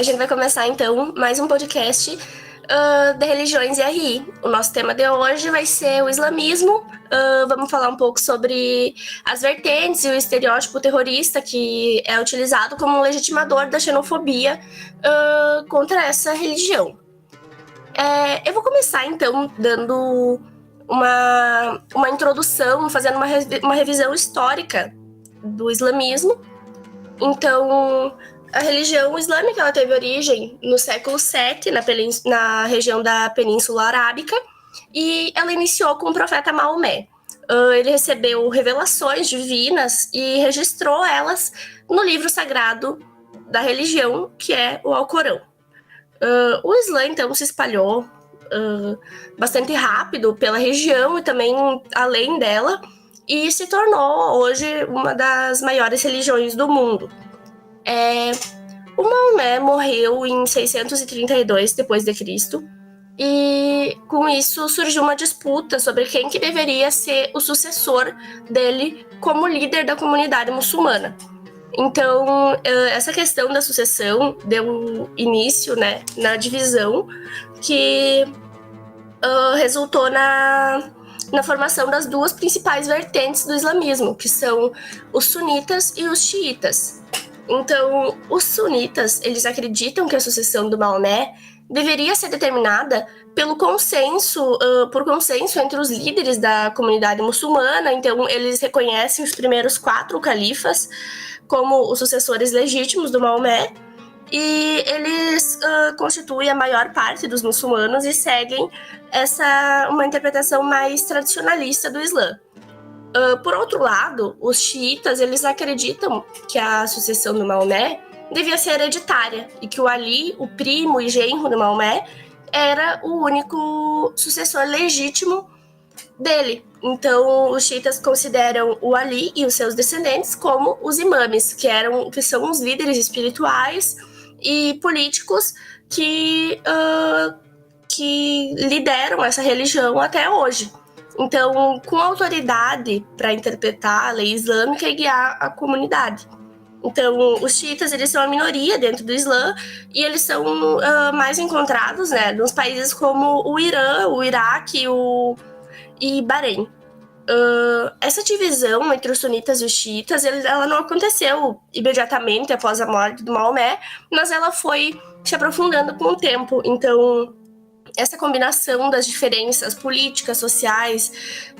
gente vai começar então mais um podcast de religiões e RI. O nosso tema de hoje vai ser o islamismo. Vamos falar um pouco sobre as vertentes e o estereótipo terrorista que é utilizado como um legitimador da xenofobia contra essa religião. Eu vou começar então dando uma introdução, fazendo uma revisão histórica do islamismo. Então, a religião islâmica ela teve origem no século VII, na região da Península Arábica, e ela iniciou com o profeta Maomé. Ele recebeu revelações divinas e registrou elas no livro sagrado da religião, que é o Alcorão. O Islã, então, se espalhou bastante rápido pela região e também além dela, e se tornou hoje uma das maiores religiões do mundo. O Maomé morreu em 632 d.C. e com isso surgiu uma disputa sobre quem que deveria ser o sucessor dele como líder da comunidade muçulmana. Então, essa questão da sucessão deu início, na divisão que resultou na formação das duas principais vertentes do islamismo, que são os sunitas e os xiitas. Então, os sunitas, eles acreditam que a sucessão do Maomé deveria ser determinada por consenso entre os líderes da comunidade muçulmana. Então, eles reconhecem os primeiros 4 califas como os sucessores legítimos do Maomé, e eles constituem a maior parte dos muçulmanos e seguem uma interpretação mais tradicionalista do Islã. Por outro lado, os xiitas eles acreditam que a sucessão do Maomé devia ser hereditária e que o Ali, o primo e genro do Maomé, era o único sucessor legítimo dele. Então, os xiitas consideram o Ali e os seus descendentes como os imames, que são os líderes espirituais e políticos que lideram essa religião até hoje. Então, com autoridade para interpretar a lei islâmica e guiar a comunidade. Então, os xiitas eles são a minoria dentro do Islã e eles são mais encontrados nos países como o Irã, o Iraque e Bahrein. Essa divisão entre os sunitas e os xiitas ela não aconteceu imediatamente após a morte do Maomé, mas ela foi se aprofundando com o tempo. Então, essa combinação das diferenças políticas, sociais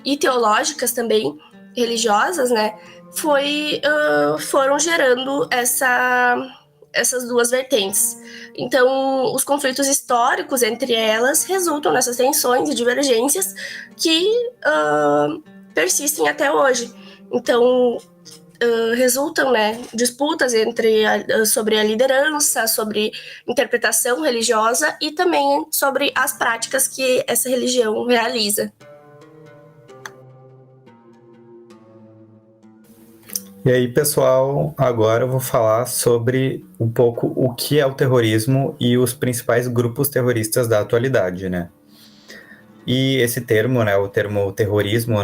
e teológicas também, religiosas, foram gerando essas duas vertentes. Então, os conflitos históricos entre elas resultam nessas tensões e divergências que persistem até hoje. Então, resultam disputas sobre a liderança, sobre interpretação religiosa e também sobre as práticas que essa religião realiza. E aí, pessoal, agora eu vou falar sobre um pouco o que é o terrorismo e os principais grupos terroristas da atualidade, E esse termo, o termo terrorismo,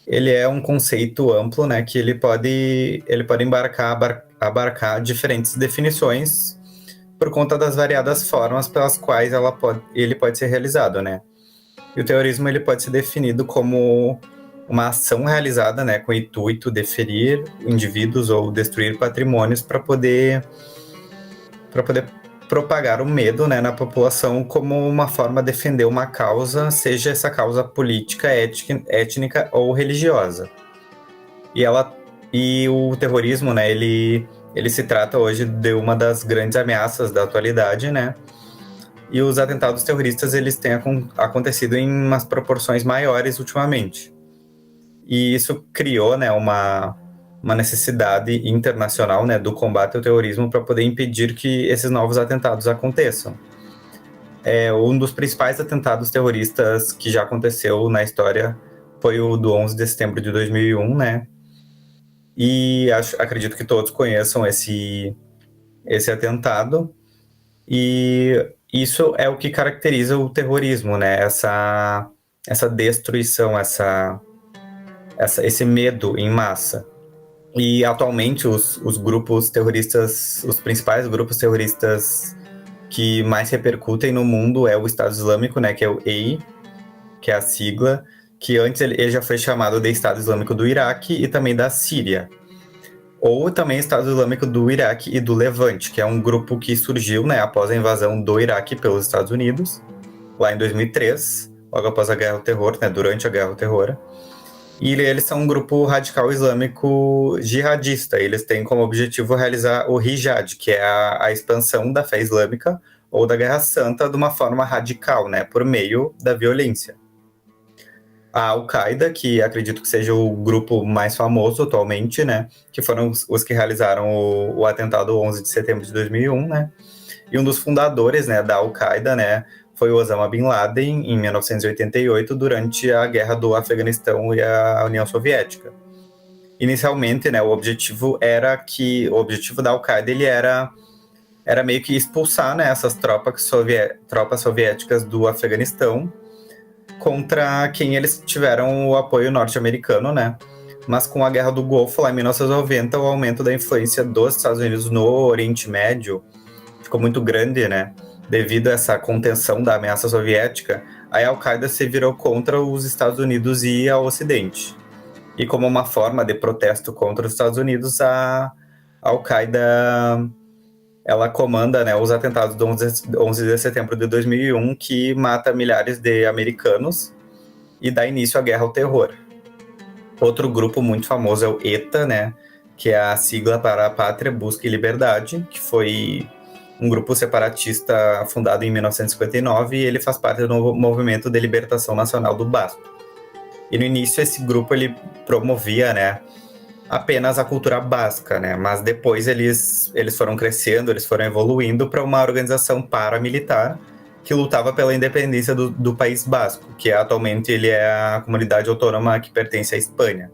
ele é um conceito amplo, que ele pode abarcar diferentes definições por conta das variadas formas pelas quais ele pode ser realizado, E o terrorismo ele pode ser definido como uma ação realizada, com o intuito de ferir indivíduos ou destruir patrimônios para poder propagar o medo, na população como uma forma de defender uma causa, seja essa causa política, étnica ou religiosa. E o terrorismo, ele se trata hoje de uma das grandes ameaças da atualidade, E os atentados terroristas eles têm acontecido em umas proporções maiores ultimamente. E isso criou, uma necessidade internacional, do combate ao terrorismo para poder impedir que esses novos atentados aconteçam. Um dos principais atentados terroristas que já aconteceu na história foi o do 11 de setembro de 2001, E acredito que todos conheçam esse atentado. E isso é o que caracteriza o terrorismo, essa destruição, esse medo em massa. E atualmente os grupos terroristas, os principais grupos terroristas que mais repercutem no mundo é o Estado Islâmico, né, que é o EI, que é a sigla, que antes ele já foi chamado de Estado Islâmico do Iraque e também da Síria. Ou também Estado Islâmico do Iraque e do Levante, que é um grupo que surgiu, né, após a invasão do Iraque pelos Estados Unidos, lá em 2003, logo após a Guerra ao Terror, né, durante a Guerra ao Terror. E eles são um grupo radical islâmico jihadista. Eles têm como objetivo realizar o Hijad, que é a expansão da fé islâmica ou da Guerra Santa de uma forma radical, né, por meio da violência. A Al-Qaeda, que acredito que seja o grupo mais famoso atualmente, né, que foram os que realizaram o atentado 11 de setembro de 2001, né, e um dos fundadores, né, da Al-Qaeda, né, foi o Osama Bin Laden, em 1988, durante a guerra do Afeganistão e a União Soviética. Inicialmente, né, o objetivo da Al-Qaeda ele era meio que expulsar, né, essas tropas soviéticas do Afeganistão contra quem eles tiveram o apoio norte-americano, né? Mas com a Guerra do Golfo, lá em 1990, o aumento da influência dos Estados Unidos no Oriente Médio ficou muito grande, né? Devido a essa contenção da ameaça soviética, a Al-Qaeda se virou contra os Estados Unidos e ao Ocidente. E como uma forma de protesto contra os Estados Unidos, a Al-Qaeda ela comanda, né, os atentados do 11 de setembro de 2001, que mata milhares de americanos e dá início à Guerra ao Terror. Outro grupo muito famoso é o ETA, né, que é a sigla para a Pátria, Busca e Liberdade, que foi um grupo separatista fundado em 1959 e ele faz parte do Movimento de Libertação Nacional do Basco. E no início esse grupo ele promovia, né, apenas a cultura basca, né? Mas depois eles foram crescendo, eles foram evoluindo para uma organização paramilitar que lutava pela independência do País Basco, que atualmente ele é a comunidade autônoma que pertence à Espanha.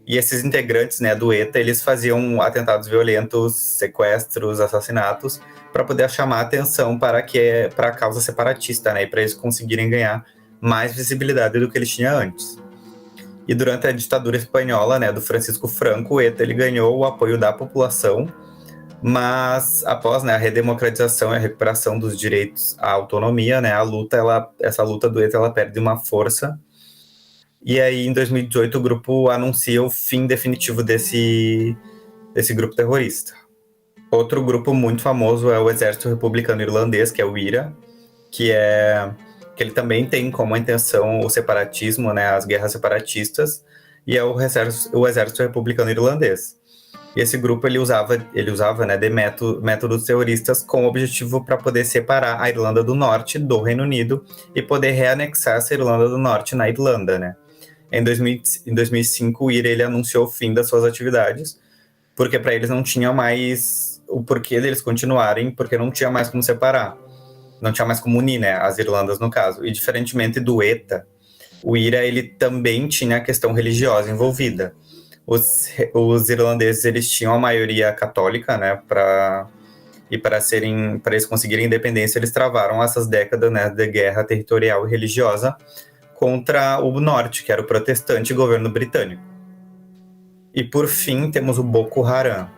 E esses integrantes, né, do ETA, eles faziam atentados violentos, sequestros, assassinatos, para poder chamar a atenção para a causa separatista, né, e para eles conseguirem ganhar mais visibilidade do que eles tinham antes. E durante a ditadura espanhola, né, do Francisco Franco, o ETA ele ganhou o apoio da população, mas após, né, a redemocratização e a recuperação dos direitos à autonomia, né, essa luta do ETA ela perde uma força. E aí, em 2018, o grupo anuncia o fim definitivo desse grupo terrorista. Outro grupo muito famoso é o Exército Republicano Irlandês, que é o IRA, que ele também tem como intenção o separatismo, né, as guerras separatistas, e é o Exército Republicano Irlandês. E esse grupo ele usava né, de métodos terroristas com o objetivo para poder separar a Irlanda do Norte do Reino Unido e poder reanexar essa Irlanda do Norte na Irlanda, né? Em 2005, o IRA ele anunciou o fim das suas atividades, porque para eles não tinha mais o porquê deles continuarem, porque não tinha mais como separar. Não tinha mais como unir, né, as Irlandas no caso. E diferentemente do ETA, o IRA ele também tinha a questão religiosa envolvida. Os irlandeses eles tinham a maioria católica, né, para eles conseguirem independência, eles travaram essas décadas, né, de guerra territorial e religiosa contra o norte, que era o protestante governo britânico. E por fim temos o Boko Haram.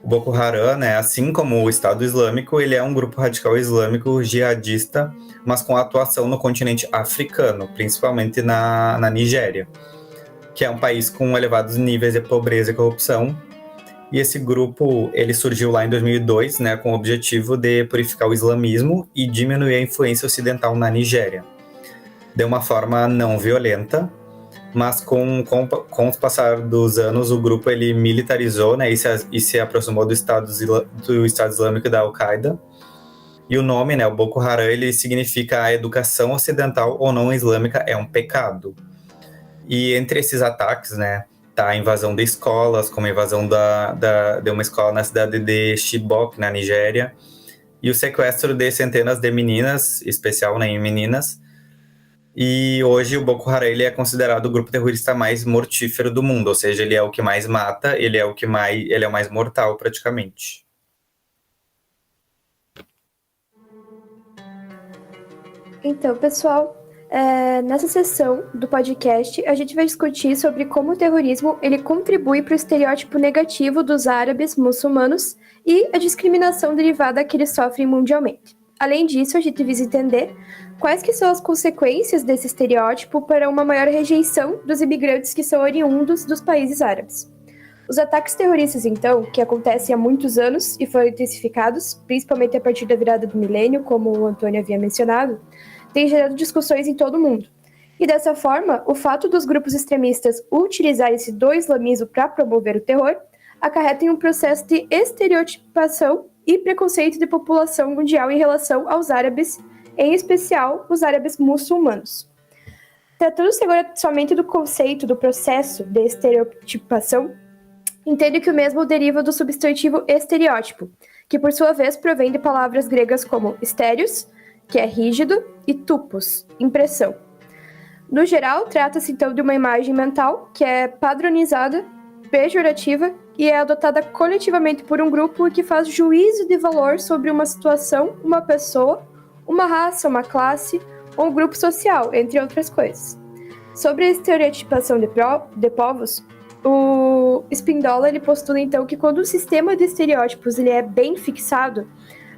O Boko Haram, né, assim como o Estado Islâmico, ele é um grupo radical islâmico jihadista, mas com atuação no continente africano, principalmente na Nigéria, que é um país com elevados níveis de pobreza e corrupção. E esse grupo ele surgiu lá em 2002, né, com o objetivo de purificar o islamismo e diminuir a influência ocidental na Nigéria, de uma forma não violenta. Mas com o passar dos anos, o grupo ele militarizou, né, e se aproximou do Estado Islâmico e da Al-Qaeda. E o nome, né, o Boko Haram, ele significa a educação ocidental ou não islâmica é um pecado. E entre esses ataques, né, tá a invasão de escolas, como a invasão de uma escola na cidade de Chibok, na Nigéria, e o sequestro de centenas de meninas, especial, né, em meninas. E hoje o Boko Haram ele é considerado o grupo terrorista mais mortífero do mundo, ou seja, ele é o que mais mata, ele é o mais mortal praticamente. Então, pessoal, Nessa sessão do podcast, a gente vai discutir sobre como o terrorismo ele contribui para o estereótipo negativo dos árabes muçulmanos e a discriminação derivada que eles sofrem mundialmente. Além disso, a gente visa entender quais que são as consequências desse estereótipo para uma maior rejeição dos imigrantes que são oriundos dos países árabes. Os ataques terroristas, então, que acontecem há muitos anos e foram intensificados, principalmente a partir da virada do milênio, como o Antônio havia mencionado, têm gerado discussões em todo o mundo. E dessa forma, o fato dos grupos extremistas utilizarem-se do islamismo para promover o terror acarreta em um processo de estereotipação e preconceito de população mundial em relação aos árabes, em especial os árabes muçulmanos. Tratando-se agora somente do conceito do processo de estereotipação, entende que o mesmo deriva do substantivo estereótipo, que por sua vez provém de palavras gregas como estéreos, que é rígido, e tupos, impressão. No geral, trata-se então de uma imagem mental que é padronizada, pejorativa e é adotada coletivamente por um grupo e que faz juízo de valor sobre uma situação, uma pessoa, uma raça, uma classe ou um grupo social, entre outras coisas. Sobre a estereotipação de povos, o Spindola ele postula então que quando o sistema de estereótipos ele é bem fixado,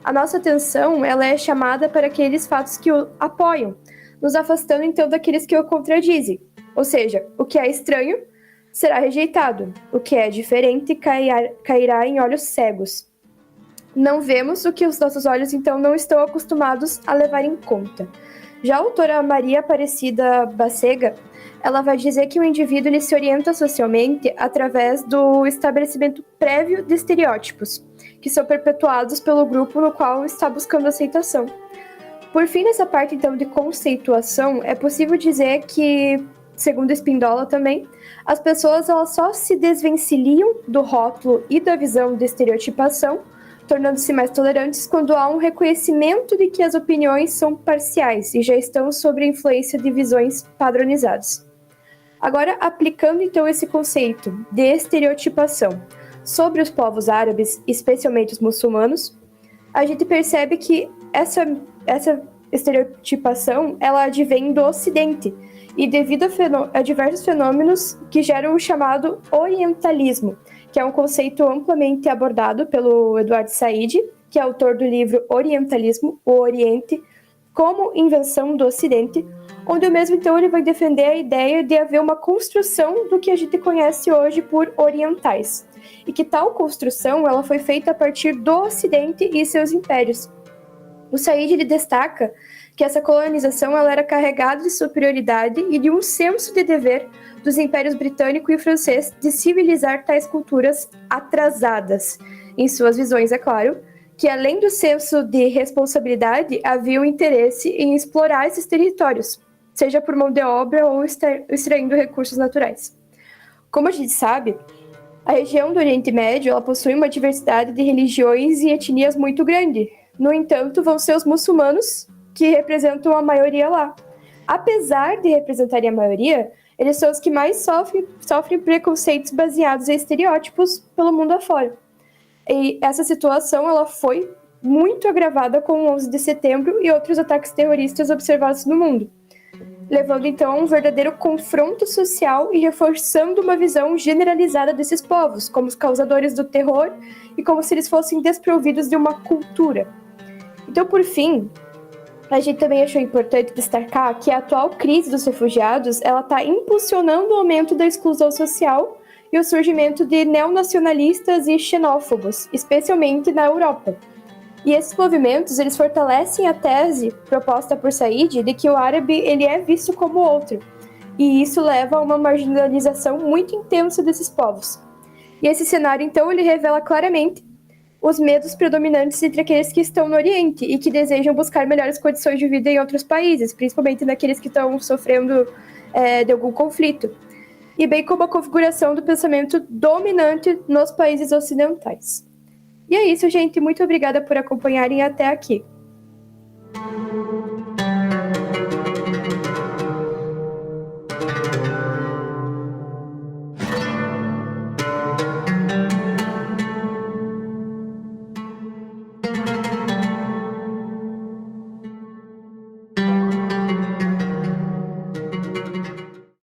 a nossa atenção ela é chamada para aqueles fatos que o apoiam, nos afastando então daqueles que o contradizem. Ou seja, o que é estranho será rejeitado, o que é diferente cairá em olhos cegos. Não vemos o que os nossos olhos então não estão acostumados a levar em conta. Já a autora Maria Aparecida Bacega, ela vai dizer que o indivíduo ele se orienta socialmente através do estabelecimento prévio de estereótipos, que são perpetuados pelo grupo no qual está buscando aceitação. Por fim, nessa parte então de conceituação, é possível dizer que, segundo Spindola também, as pessoas elas só se desvencilham do rótulo e da visão de estereotipação, tornando-se mais tolerantes quando há um reconhecimento de que as opiniões são parciais e já estão sob a influência de visões padronizadas. Agora, aplicando então esse conceito de estereotipação sobre os povos árabes, especialmente os muçulmanos, a gente percebe que essa estereotipação ela advém do Ocidente e devido a diversos fenômenos que geram o chamado orientalismo, que é um conceito amplamente abordado pelo Eduardo Said, que é autor do livro Orientalismo, o Oriente, como invenção do Ocidente, onde o mesmo então ele vai defender a ideia de haver uma construção do que a gente conhece hoje por orientais, e que tal construção ela foi feita a partir do Ocidente e seus impérios. O Said ele destaca que essa colonização ela era carregada de superioridade e de um senso de dever dos impérios britânico e francês de civilizar tais culturas atrasadas. Em suas visões, é claro, que além do senso de responsabilidade, havia um interesse em explorar esses territórios, seja por mão de obra ou extraindo recursos naturais. Como a gente sabe, a região do Oriente Médio ela possui uma diversidade de religiões e etnias muito grande. No entanto, vão ser os muçulmanos que representam a maioria lá. Apesar de representarem a maioria, eles são os que mais sofrem preconceitos baseados em estereótipos pelo mundo afora. E essa situação ela foi muito agravada com o 11 de setembro e outros ataques terroristas observados no mundo, levando então a um verdadeiro confronto social e reforçando uma visão generalizada desses povos, como os causadores do terror e como se eles fossem desprovidos de uma cultura. Então, por fim, a gente também achou importante destacar que a atual crise dos refugiados ela está impulsionando o aumento da exclusão social e o surgimento de neonacionalistas e xenófobos, especialmente na Europa. E esses movimentos eles fortalecem a tese proposta por Said de que o árabe ele é visto como outro, e isso leva a uma marginalização muito intensa desses povos. E esse cenário, então, ele revela claramente os medos predominantes entre aqueles que estão no Oriente e que desejam buscar melhores condições de vida em outros países, principalmente naqueles que estão sofrendo de algum conflito, e bem como a configuração do pensamento dominante nos países ocidentais. E é isso, gente. Muito obrigada por acompanharem até aqui.